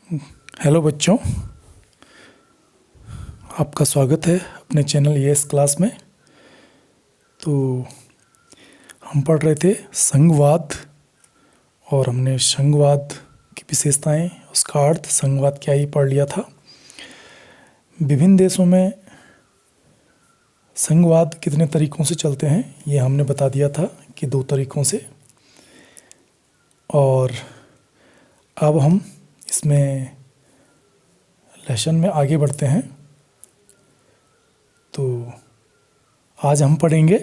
Hello बच्चों, आपका स्वागत है अपने चैनल यस क्लास में। तो हम पढ़ रहे थे संघवाद और हमने संघवाद की विशेषताएं, उसका अर्थ, संघवाद क्या, ये पढ़ लिया था। विभिन्न देशों में संघवाद कितने तरीक़ों से चलते हैं ये हमने बता दिया था कि 2 तरीक़ों से। और अब हम इसमें लेसन में आगे बढ़ते हैं। तो आज हम पढ़ेंगे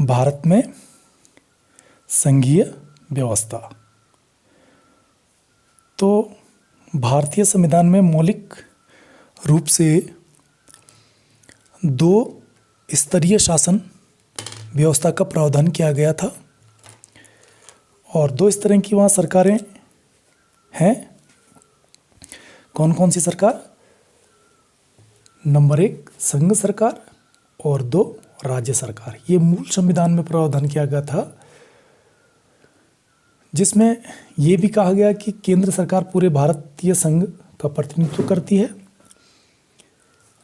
भारत में संघीय व्यवस्था। तो भारतीय संविधान में मौलिक रूप से 2 स्तरीय शासन व्यवस्था का प्रावधान किया गया था और 2 इस तरह की वहाँ सरकारें हैं। कौन कौन सी सरकार? नंबर 1 संघ सरकार और 2 राज्य सरकार। ये मूल संविधान में प्रावधान किया गया था, जिसमें ये भी कहा गया कि केंद्र सरकार पूरे भारतीय संघ का प्रतिनिधित्व करती है,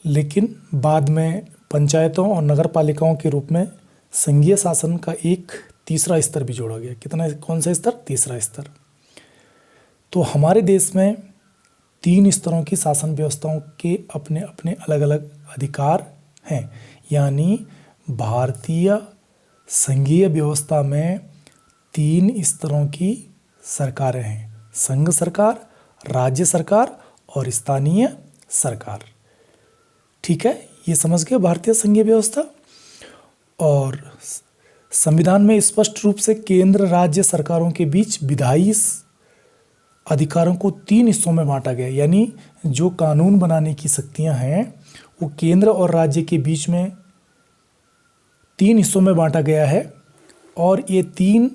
लेकिन बाद में पंचायतों और नगर पालिकाओं के रूप में संघीय शासन का एक तीसरा स्तर भी जोड़ा गया। कितना? कौन सा स्तर? तीसरा स्तर। तो हमारे देश में 3 स्तरों की शासन व्यवस्थाओं के अपने अपने अलग अलग अधिकार हैं। यानी भारतीय संघीय व्यवस्था में 3 स्तरों की सरकारें हैं: संघ सरकार, राज्य सरकार और स्थानीय सरकार। ठीक है, ये समझ गए भारतीय संघीय व्यवस्था। और संविधान में स्पष्ट रूप से केंद्र राज्य सरकारों के बीच विधायी अधिकारों को 3 हिस्सों में बांटा गया। यानी जो कानून बनाने की शक्तियां हैं वो केंद्र और राज्य के बीच में 3 हिस्सों में बांटा गया है और ये 3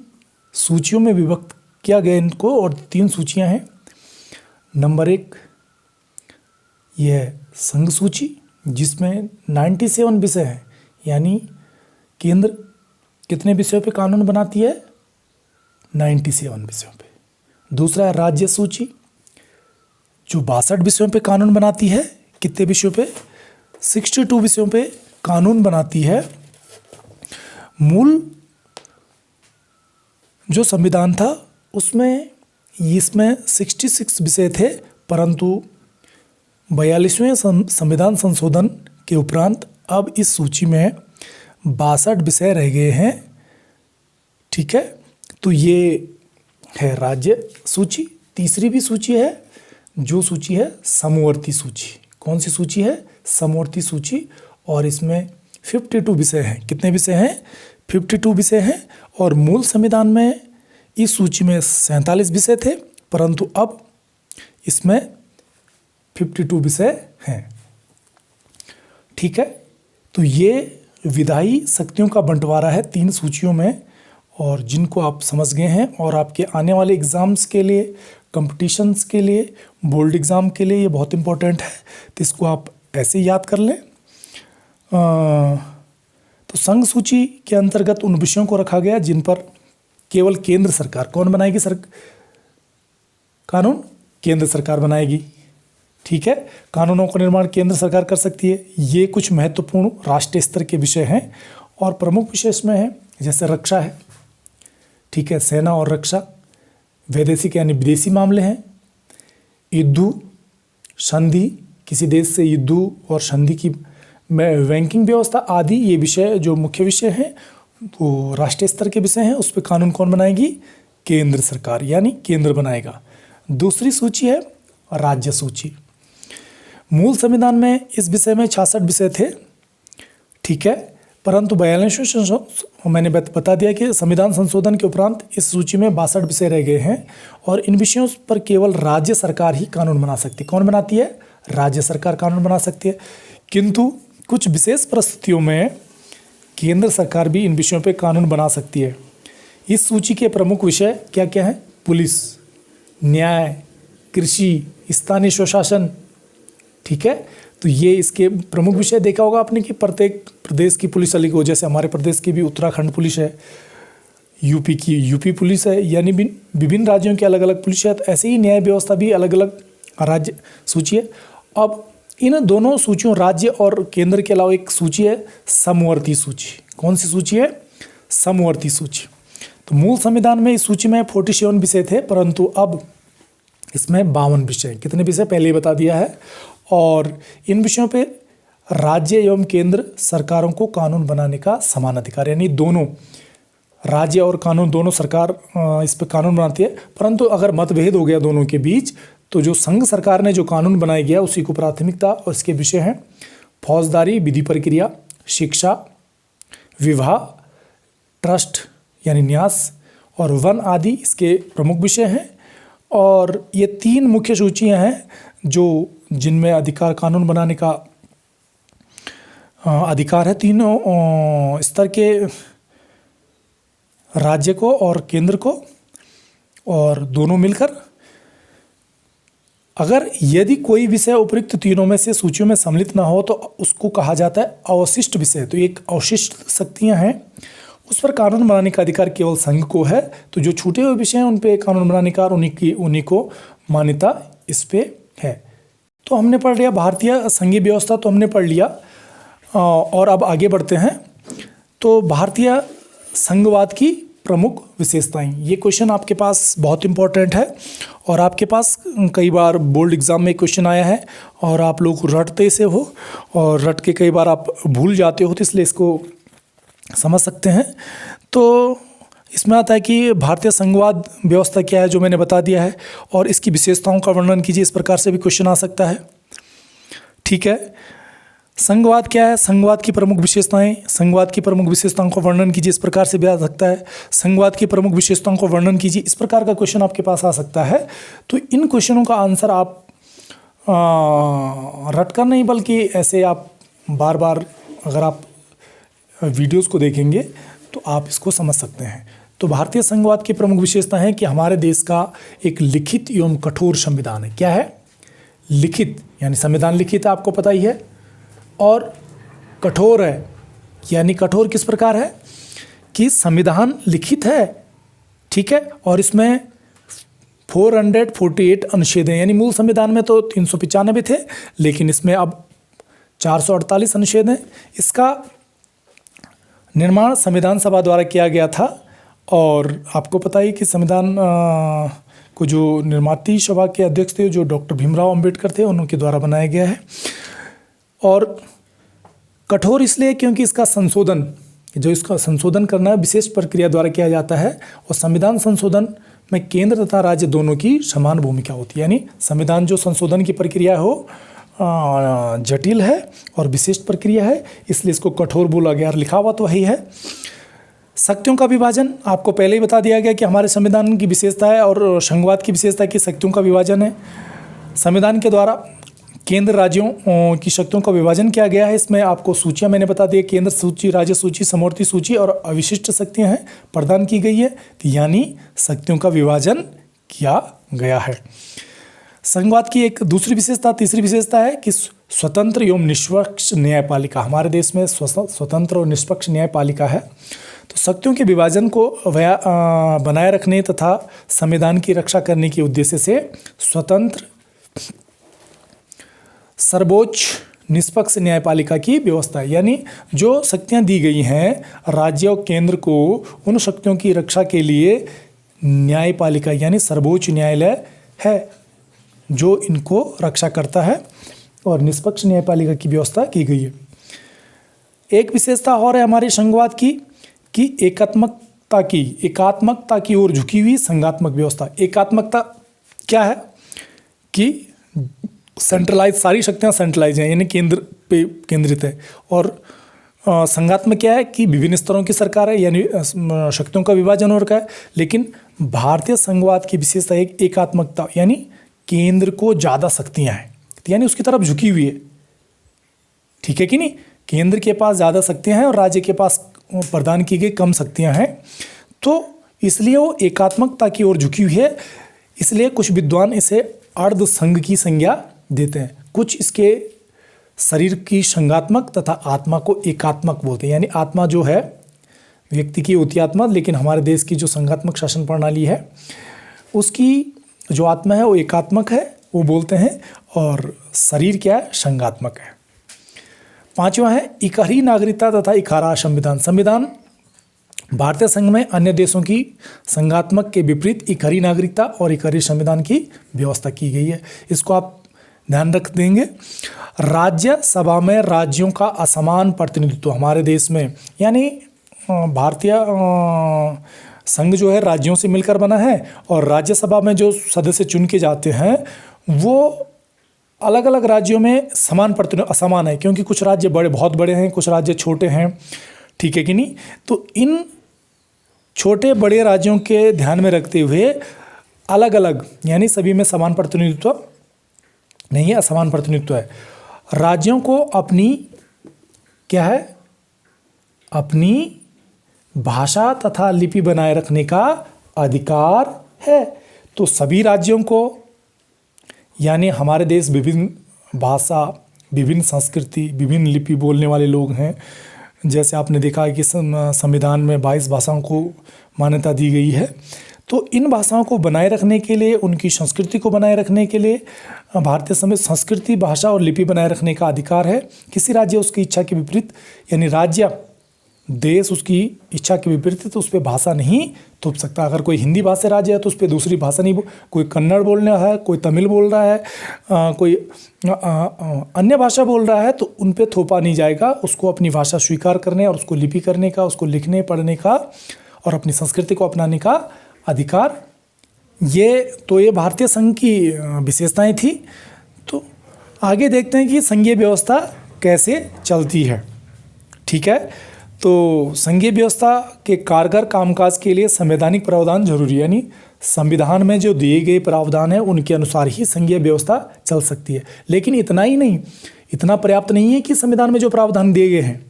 सूचियों में विभक्त किया गया इनको। और 3 सूचियां हैं। नंबर 1 यह संघ सूची, जिसमें 97 विषय हैं। यानी केंद्र कितने विषयों पे कानून बनाती है? 97 विषयों पे। दूसरा है राज्य सूची, जो 62 विषयों पे कानून बनाती है। कितने विषयों पे? 62 विषयों पे कानून बनाती है। मूल जो संविधान था उसमें इसमें 66 विषय थे, परंतु 42वें संविधान संशोधन के उपरांत अब इस सूची में 62 विषय रह गए हैं। ठीक है, तो ये है राज्य सूची। तीसरी भी सूची है, जो सूची है समवर्ती सूची। कौन सी सूची है? समवर्ती सूची। और इसमें 52 विषय हैं। कितने विषय हैं? 52 विषय हैं। और मूल संविधान में इस सूची में 47 विषय थे, परंतु अब इसमें 52 विषय हैं। ठीक है, तो ये विधायी शक्तियों का बंटवारा है 3 सूचियों में, और जिनको आप समझ गए हैं। और आपके आने वाले एग्ज़ाम्स के लिए, कंपटीशंस के लिए, बोर्ड एग्ज़ाम के लिए ये बहुत इम्पोर्टेंट है। तो इसको आप ऐसे ही याद कर लें। तो संघ सूची के अंतर्गत उन विषयों को रखा गया जिन पर केवल केंद्र सरकार, कौन बनाएगी कानून? केंद्र सरकार बनाएगी। ठीक है, कानूनों का निर्माण केंद्र सरकार कर सकती है। ये कुछ महत्वपूर्ण राष्ट्रीय स्तर के विषय हैं और प्रमुख विषय इसमें हैं, जैसे रक्षा है। ठीक है, सेना और रक्षा। वैदेशिक यानी विदेशी मामले हैं। युद्ध संधि, किसी देश से युद्ध और संधि की बैंकिंग व्यवस्था आदि, ये विषय जो मुख्य विषय हैं वो राष्ट्रीय स्तर के विषय हैं। उस पर कानून कौन बनाएगी? केंद्र सरकार, यानी केंद्र बनाएगा। दूसरी सूची है राज्य सूची। मूल संविधान में इस विषय में 66 विषय थे। ठीक है, परंतु 42वें मैंने बता दिया कि संविधान संशोधन के उपरांत इस सूची में 62 विषय रह गए हैं और इन विषयों पर केवल राज्य सरकार ही कानून बना सकती है। कौन बनाती है? राज्य सरकार कानून बना सकती है। किंतु कुछ विशेष परिस्थितियों में केंद्र सरकार भी इन विषयों पर कानून बना सकती है। इस सूची के प्रमुख विषय क्या क्या हैं? पुलिस, न्याय, कृषि, स्थानीय स्वशासन। ठीक है, तो ये इसके प्रमुख विषय देखा होगा आपने कि प्रत्येक प्रदेश की पुलिस अलग हो। जैसे हमारे प्रदेश की भी उत्तराखंड पुलिस है, यूपी की यूपी पुलिस है, यानी विभिन्न राज्यों की अलग अलग पुलिस है। तो ऐसे ही न्याय व्यवस्था भी अलग अलग राज्य सूची है। अब इन दोनों सूचियों राज्य और केंद्र के अलावा एक सूची है समवर्ती सूची। कौन सी सूची है? समवर्ती सूची। तो मूल संविधान में इस सूची में 47 विषय थे, परंतु अब इसमें 52 विषय। कितने विषय पहले ही बता दिया है। और इन विषयों पे राज्य एवं केंद्र सरकारों को कानून बनाने का समान अधिकार, यानी दोनों राज्य और कानून दोनों सरकार इस पर कानून बनाती है। परंतु अगर मतभेद हो गया दोनों के बीच तो जो संघ सरकार ने जो कानून बनाया गया उसी को प्राथमिकता, और इसके विषय हैं फौजदारी, विधि प्रक्रिया, शिक्षा, विवाह, ट्रस्ट यानी न्यास और वन आदि इसके प्रमुख विषय हैं। और ये 3 मुख्य सूचियां हैं जो जिनमें अधिकार कानून बनाने का अधिकार है तीनों स्तर के राज्य को और केंद्र को, और दोनों मिलकर। अगर यदि कोई विषय उपयुक्त तीनों में से सूचियों में सम्मिलित ना हो तो उसको कहा जाता है अवशिष्ट विषय। तो एक अवशिष्ट शक्तियां हैं, उस पर कानून बनाने का अधिकार केवल संघ को है। तो जो छूटे हुए विषय हैं उन पे कानून बनाने का उन्हीं को मान्यता इस पे है। तो हमने पढ़ लिया भारतीय संघीय व्यवस्था, तो हमने पढ़ लिया। और अब आगे बढ़ते हैं। तो भारतीय संघवाद की प्रमुख विशेषताएं, ये क्वेश्चन आपके पास बहुत इंपॉर्टेंट है और आपके पास कई बार बोर्ड एग्जाम में क्वेश्चन आया है और आप लोग रटते से हो और रट के कई बार आप भूल जाते हो, तो इसलिए इसको समझ सकते हैं। तो इसमें आता है कि भारतीय संघवाद व्यवस्था क्या है, जो मैंने बता दिया है, और इसकी विशेषताओं का वर्णन कीजिए। इस प्रकार से भी क्वेश्चन आ सकता है। ठीक है, संघवाद क्या है, संघवाद की प्रमुख विशेषताएं, संघवाद की प्रमुख विशेषताओं का वर्णन कीजिए। इस प्रकार से भी आ सकता है। संघवाद की प्रमुख विशेषताओं का वर्णन कीजिए, इस प्रकार का क्वेश्चन आपके पास आ सकता है। तो इन क्वेश्चनों का आंसर आप रट कर नहीं, बल्कि ऐसे आप बार बार अगर आप वीडियोस को देखेंगे तो आप इसको समझ सकते हैं। तो भारतीय संघवाद की प्रमुख विशेषता है कि हमारे देश का एक लिखित एवं कठोर संविधान है। क्या है? लिखित, यानी संविधान लिखित है, आपको पता ही है। और कठोर है, यानी कठोर किस प्रकार है कि संविधान लिखित है, ठीक है, और इसमें 448 अनुच्छेद हैं। यानी मूल संविधान में तो 395 थे, लेकिन इसमें अब 448 अनुच्छेद हैं। इसका निर्माण संविधान सभा द्वारा किया गया था, और आपको पता ही कि संविधान को जो निर्माती सभा के अध्यक्ष थे, जो डॉक्टर भीमराव अंबेडकर थे, उनके द्वारा बनाया गया है। और कठोर इसलिए क्योंकि इसका संशोधन करना है विशेष प्रक्रिया द्वारा किया जाता है, और संविधान संशोधन में केंद्र तथा राज्य दोनों की समान भूमिका होती है। यानी संविधान जो संशोधन की प्रक्रिया हो जटिल है और विशेष प्रक्रिया है, इसलिए इसको कठोर बोला गया। लिखा हुआ तो वही है। शक्तियों का विभाजन आपको पहले ही बता दिया गया कि हमारे संविधान की विशेषता है, और संघवाद की विशेषता है कि शक्तियों का विभाजन है। संविधान के द्वारा केंद्र राज्यों की शक्तियों का विभाजन किया गया है। इसमें आपको सूचियां मैंने बता दी, केंद्र सूची, राज्य सूची, समवर्ती सूची और अविशिष्ट शक्तियां हैं प्रदान की गई है। तो यानी शक्तियों का विभाजन किया गया है। संघवाद की एक दूसरी विशेषता, तीसरी विशेषता है कि स्वतंत्र एवं निष्पक्ष न्यायपालिका। हमारे देश में स्वतंत्र और निष्पक्ष न्यायपालिका है। तो शक्तियों के विभाजन को बनाए रखने तथा संविधान की रक्षा करने के उद्देश्य से स्वतंत्र, सर्वोच्च, निष्पक्ष न्यायपालिका की व्यवस्था है। यानी जो शक्तियां दी गई हैं राज्य और केंद्र को, उन शक्तियों की रक्षा के लिए न्यायपालिका यानी सर्वोच्च न्यायालय है जो इनको रक्षा करता है, और निष्पक्ष न्यायपालिका की व्यवस्था की गई है। एक विशेषता और है हमारे संघवाद की कि एकात्मकता की ओर झुकी हुई संघात्मक व्यवस्था। एकात्मकता क्या है कि सेंट्रलाइज, सारी शक्तियां सेंट्रलाइज हैं, यानी केंद्र पे केंद्रित है। और संघात्मक क्या है कि विभिन्न स्तरों की सरकार है, यानी शक्तियों का विभाजन हो रखा है। लेकिन भारतीय संघवाद की विशेषता एक एकात्मकता, यानी केंद्र को ज़्यादा शक्तियां हैं, यानी उसकी तरफ झुकी हुई है। ठीक है कि नहीं? केंद्र के पास ज़्यादा शक्तियां हैं और राज्य के पास प्रदान की गई कम शक्तियां हैं, तो इसलिए वो एकात्मकता की ओर झुकी हुई है। इसलिए कुछ विद्वान इसे अर्ध संघ की संज्ञा देते हैं। कुछ इसके शरीर की संघात्मक तथा आत्मा को एकात्मक बोलते हैं। यानी आत्मा जो है व्यक्ति की होती है आत्मा, लेकिन हमारे देश की जो संघात्मक शासन प्रणाली है उसकी जो आत्मा है वो एकात्मक है, वो बोलते हैं, और शरीर क्या है, संघात्मक है। पांचवा है इकहरी नागरिकता तथा इकारा संविधान। संविधान भारतीय संघ में अन्य देशों की संघात्मक के विपरीत इकहरी नागरिकता और इकहरी संविधान की व्यवस्था की गई है। इसको आप ध्यान रख देंगे। राज्य सभा में राज्यों का असमान प्रतिनिधित्व हमारे देश में, यानी भारतीय संघ जो है राज्यों से मिलकर बना है, और राज्यसभा में जो सदस्य चुन के जाते हैं वो अलग अलग राज्यों में समान प्रतिनिधित्व असमान है, क्योंकि कुछ राज्य बहुत बड़े हैं, कुछ राज्य छोटे हैं, ठीक है कि नहीं। तो इन छोटे बड़े राज्यों के ध्यान में रखते हुए अलग अलग, यानी सभी में समान प्रतिनिधित्व नहीं है, असमान प्रतिनिधित्व है। राज्यों को अपनी क्या है, अपनी भाषा तथा लिपि बनाए रखने का अधिकार है। तो सभी राज्यों को, यानी हमारे देश विभिन्न भाषा, विभिन्न संस्कृति, विभिन्न लिपि बोलने वाले लोग हैं। जैसे आपने देखा है कि संविधान में 22 भाषाओं को मान्यता दी गई है। तो इन भाषाओं को बनाए रखने के लिए, उनकी संस्कृति को बनाए रखने के लिए भारतीय संविधान संस्कृति, भाषा और लिपि बनाए रखने का अधिकार है। किसी राज्य उसकी इच्छा के विपरीत, यानी राज्य देश उसकी इच्छा के विपरीत तो उस पर भाषा नहीं थोप सकता। अगर कोई हिंदी भाषा राज्य है तो उस पर दूसरी भाषा नहीं, कोई कन्नड़ बोल रहा है, कोई तमिल बोल रहा है, कोई अन्य भाषा बोल रहा है, तो उन पे थोपा नहीं जाएगा। उसको अपनी भाषा स्वीकार करने और उसको लिपि करने का, उसको लिखने पढ़ने का और अपनी संस्कृति को अपनाने का अधिकार। ये भारतीय संघ की विशेषताएं थी। तो आगे देखते हैं कि संघीय व्यवस्था कैसे चलती है, ठीक है। तो संघीय व्यवस्था के कारगर कामकाज के लिए संवैधानिक प्रावधान जरूरी है, यानी संविधान में जो दिए गए प्रावधान हैं उनके अनुसार ही संघीय व्यवस्था चल सकती है। लेकिन इतना ही नहीं, इतना पर्याप्त नहीं है कि संविधान में जो प्रावधान दिए गए हैं।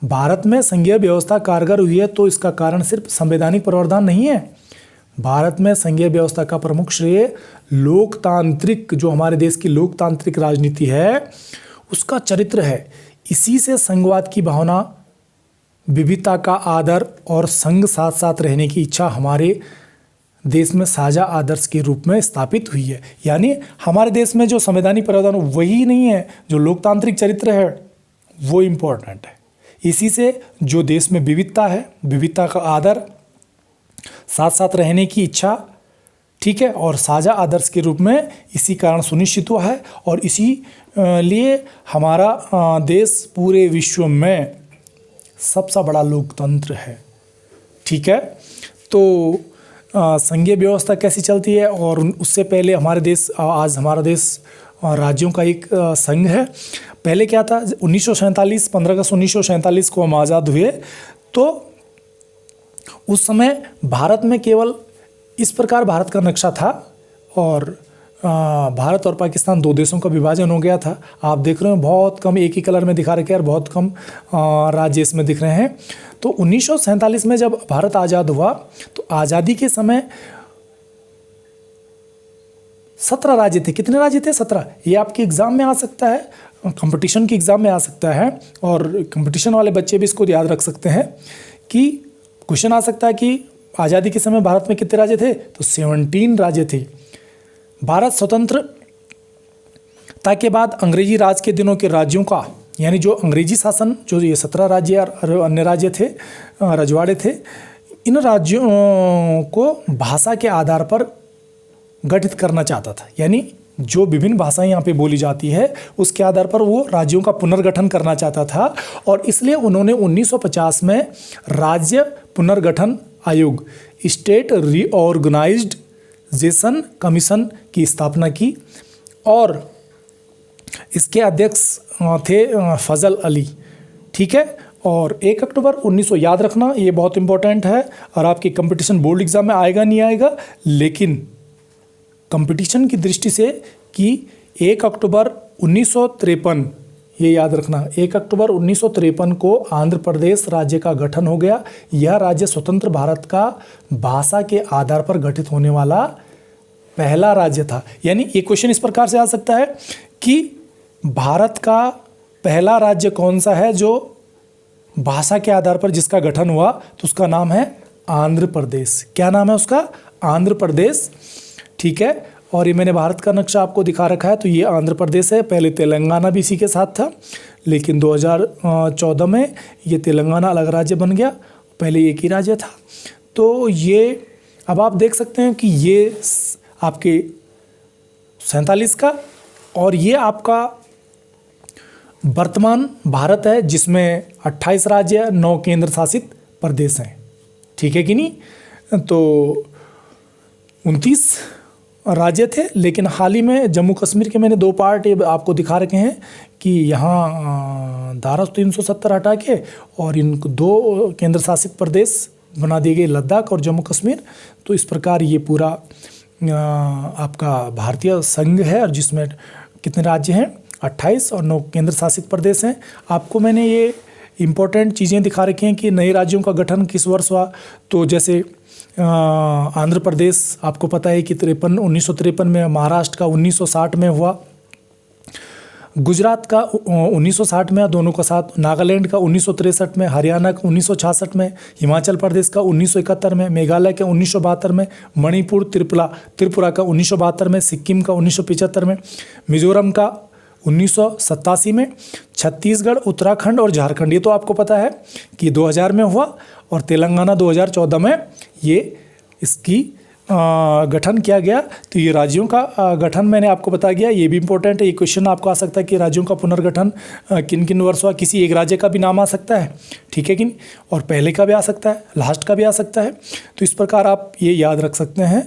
भारत में संघीय व्यवस्था कारगर हुई है तो इसका कारण सिर्फ संवैधानिक प्रावधान नहीं है। भारत में संघीय व्यवस्था का प्रमुख श्रेय लोकतांत्रिक, जो हमारे देश की लोकतांत्रिक राजनीति है उसका चरित्र है। इसी से संघवाद की भावना, विविधता का आदर और संघ साथ साथ रहने की इच्छा हमारे देश में साझा आदर्श के रूप में स्थापित हुई है। यानी हमारे देश में जो संवैधानिक प्रावधान वही नहीं है, जो लोकतांत्रिक चरित्र है वो इम्पोर्टेंट है। इसी से जो देश में विविधता है, विविधता का आदर, साथ साथ रहने की इच्छा, ठीक है, और साझा आदर्श के रूप में इसी कारण सुनिश्चित हुआ है। और इसी लिए हमारा देश पूरे विश्व में सबसे बड़ा लोकतंत्र है, ठीक है। तो संघीय व्यवस्था कैसी चलती है, और उससे पहले हमारे देश, आज हमारा देश राज्यों का एक संघ है। पहले क्या था, 1947 15 अगस्त 1947 को हम आज़ाद हुए, तो उस समय भारत में केवल इस प्रकार भारत का नक्शा था, और भारत और पाकिस्तान दो देशों का विभाजन हो गया था। आप देख रहे हो बहुत कम एक ही कलर में दिखा रखे हैं और बहुत कम राज्य इसमें दिख रहे हैं। तो 1947 में जब भारत आज़ाद हुआ तो आज़ादी के समय 17 राज्य थे। कितने राज्य थे? 17। ये आपके एग्ज़ाम में आ सकता है, कंपटीशन के एग्ज़ाम में आ सकता है, और कंपटीशन वाले बच्चे भी इसको याद रख सकते हैं कि क्वेश्चन आ सकता है कि आज़ादी के समय भारत में कितने राज्य थे? तो 17 राज्य थे। भारत स्वतंत्रता के बाद अंग्रेजी राज के दिनों के राज्यों का, यानी जो अंग्रेजी शासन, जो ये 17 राज्य और अन्य राज्य थे, रजवाड़े थे, इन राज्यों को भाषा के आधार पर गठित करना चाहता था। यानी जो विभिन्न भाषाएं यहाँ पे बोली जाती है उसके आधार पर वो राज्यों का पुनर्गठन करना चाहता था, और इसलिए उन्होंने 1950 में राज्य पुनर्गठन आयोग, स्टेट रीऑर्गेनाइजेशन कमीशन की स्थापना की, और इसके अध्यक्ष थे फजल अली, ठीक है। और 1 अक्टूबर 1900, याद रखना ये बहुत इंपॉर्टेंट है, और आपकी कंपटीशन बोर्ड एग्जाम में आएगा नहीं आएगा, लेकिन कंपटीशन की दृष्टि से कि 1 अक्टूबर 1953, ये याद रखना, 1 अक्टूबर 1953 को आंध्र प्रदेश राज्य का गठन हो गया। यह राज्य स्वतंत्र भारत का भाषा के आधार पर गठित होने वाला पहला राज्य था। यानी ये क्वेश्चन इस प्रकार से आ सकता है कि भारत का पहला राज्य कौन सा है जो भाषा के आधार पर जिसका गठन हुआ? तो उसका नाम है आंध्र प्रदेश। क्या नाम है उसका? आंध्र प्रदेश, ठीक है। और ये मैंने भारत का नक्शा आपको दिखा रखा है। तो ये आंध्र प्रदेश है, पहले तेलंगाना भी इसी के साथ था, लेकिन 2014 में ये तेलंगाना अलग राज्य बन गया, पहले एक ही राज्य था। तो ये अब आप देख सकते हैं कि ये आपके 47 का, और ये आपका वर्तमान भारत है जिसमें 28 राज्य, 9 केंद्र शासित प्रदेश हैं। ठीक है कि नहीं? तो 29 राज्य थे, लेकिन हाल ही में जम्मू कश्मीर के मैंने 2 पार्ट ये आपको दिखा रखे हैं कि यहाँ धारा 370 हटा के और इनको 2 केंद्र शासित प्रदेश बना दिए गए, लद्दाख और जम्मू कश्मीर। तो इस प्रकार ये पूरा आपका भारतीय संघ है, और जिसमें कितने राज्य हैं? 28 और 9 केंद्र शासित प्रदेश हैं। आपको मैंने ये इम्पोर्टेंट चीज़ें दिखा रखी हैं कि नए राज्यों का गठन किस वर्ष हुआ। तो जैसे आंध्र प्रदेश आपको पता है कि 1953 में, महाराष्ट्र का 1960 में हुआ, गुजरात का 1960 में, दोनों का साथ, नागालैंड का 1963 में, हरियाणा का 1966 में, हिमाचल प्रदेश का 1971 में, मेघालय के 1972 में, मणिपुर त्रिपुरा का 1972 में, सिक्किम का 1975 में, मिजोरम का 1987 में, छत्तीसगढ़, उत्तराखंड और झारखंड ये तो आपको पता है कि 2000 में हुआ, और तेलंगाना 2014 में ये इसकी गठन किया गया। तो ये राज्यों का गठन मैंने आपको बता दिया। ये भी इम्पोर्टेंट है, ये क्वेश्चन आपको आ सकता है कि राज्यों का पुनर्गठन किन किन वर्ष हुआ। किसी एक राज्य का भी नाम आ सकता है, ठीक है कि नहीं, और पहले का भी आ सकता है, लास्ट का भी आ सकता है। तो इस प्रकार आप ये याद रख सकते हैं।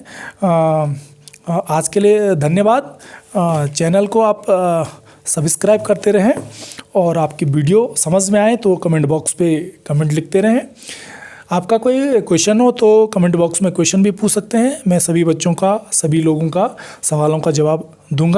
आज के लिए धन्यवाद। चैनल को आप सब्सक्राइब करते रहें, और आपकी वीडियो समझ में आए तो कमेंट बॉक्स पे कमेंट लिखते रहें। आपका कोई क्वेश्चन हो तो कमेंट बॉक्स में क्वेश्चन भी पूछ सकते हैं। मैं सभी बच्चों का, सभी लोगों का सवालों का जवाब दूंगा।